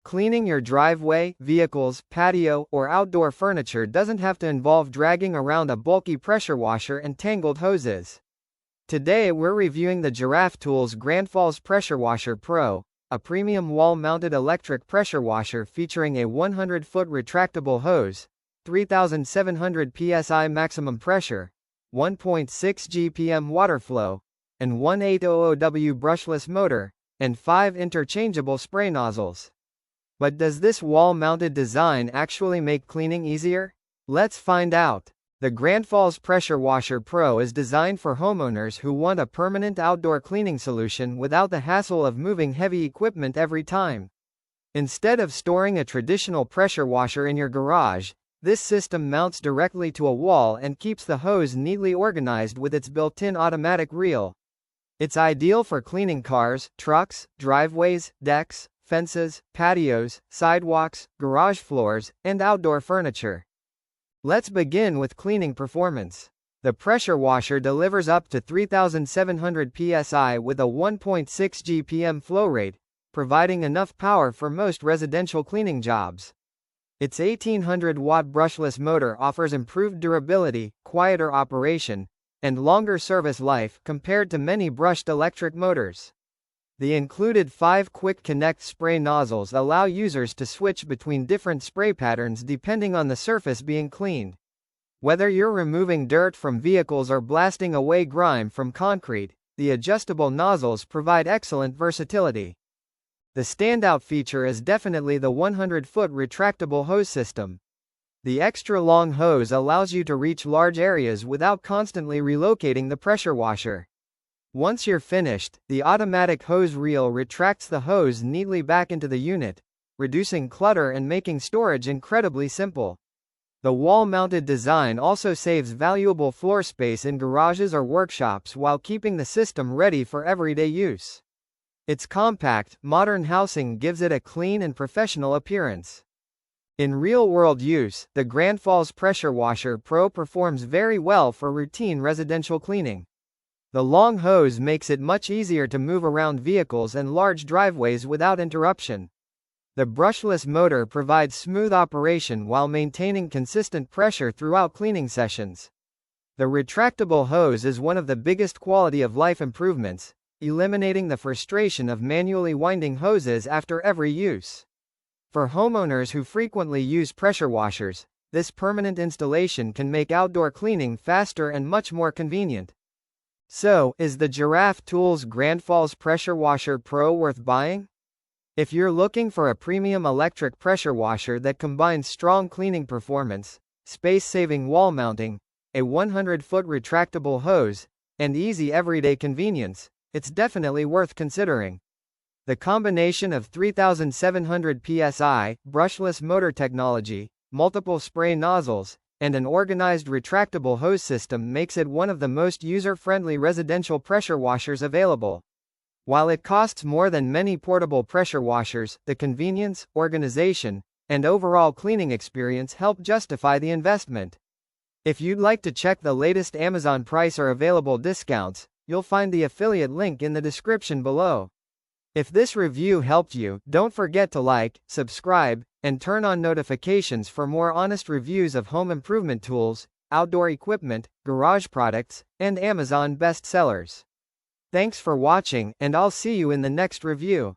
Cleaning your driveway, vehicles, patio, or outdoor furniture doesn't have to involve dragging around a bulky pressure washer and tangled hoses. Today we're reviewing the Giraffe Tools Grandfalls Pressure Washer Pro, a premium wall-mounted electric pressure washer featuring a 100-foot retractable hose, 3,700 PSI maximum pressure, 1.6 GPM water flow, and 1800W brushless motor, and 5 interchangeable spray nozzles. But does this wall-mounted design actually make cleaning easier? Let's find out. The Grandfalls Pressure Washer Pro is designed for homeowners who want a permanent outdoor cleaning solution without the hassle of moving heavy equipment every time. Instead of storing a traditional pressure washer in your garage, this system mounts directly to a wall and keeps the hose neatly organized with its built-in automatic reel. It's ideal for cleaning cars, trucks, driveways, decks, fences, patios, sidewalks, garage floors, and outdoor furniture. Let's begin with cleaning performance. The pressure washer delivers up to 3,700 PSI with a 1.6 GPM flow rate, providing enough power for most residential cleaning jobs. Its 1,800-watt brushless motor offers improved durability, quieter operation, and longer service life compared to many brushed electric motors. The included 5 quick connect spray nozzles allow users to switch between different spray patterns depending on the surface being cleaned. Whether you're removing dirt from vehicles or blasting away grime from concrete, the adjustable nozzles provide excellent versatility. The standout feature is definitely the 100-foot retractable hose system. The extra-long hose allows you to reach large areas without constantly relocating the pressure washer. Once you're finished, the automatic hose reel retracts the hose neatly back into the unit, reducing clutter and making storage incredibly simple. The wall-mounted design also saves valuable floor space in garages or workshops while keeping the system ready for everyday use. Its compact, modern housing gives it a clean and professional appearance. In real-world use, the Grandfalls Pressure Washer Pro performs very well for routine residential cleaning. The long hose makes it much easier to move around vehicles and large driveways without interruption. The brushless motor provides smooth operation while maintaining consistent pressure throughout cleaning sessions. The retractable hose is one of the biggest quality-of-life improvements, eliminating the frustration of manually winding hoses after every use. For homeowners who frequently use pressure washers, this permanent installation can make outdoor cleaning faster and much more convenient. So, is the Giraffe Tools Grandfalls Pressure Washer Pro worth buying? If you're looking for a premium electric pressure washer that combines strong cleaning performance, space-saving wall mounting, a 100-foot retractable hose, and easy everyday convenience, it's definitely worth considering. The combination of 3,700 PSI, brushless motor technology, multiple spray nozzles, and an organized retractable hose system makes it one of the most user-friendly residential pressure washers available. While it costs more than many portable pressure washers, the convenience, organization, and overall cleaning experience help justify the investment. If you'd like to check the latest Amazon price or available discounts, you'll find the affiliate link in the description below. If this review helped you, don't forget to like, subscribe, and turn on notifications for more honest reviews of home improvement tools, outdoor equipment, garage products, and Amazon bestsellers. Thanks for watching, and I'll see you in the next review.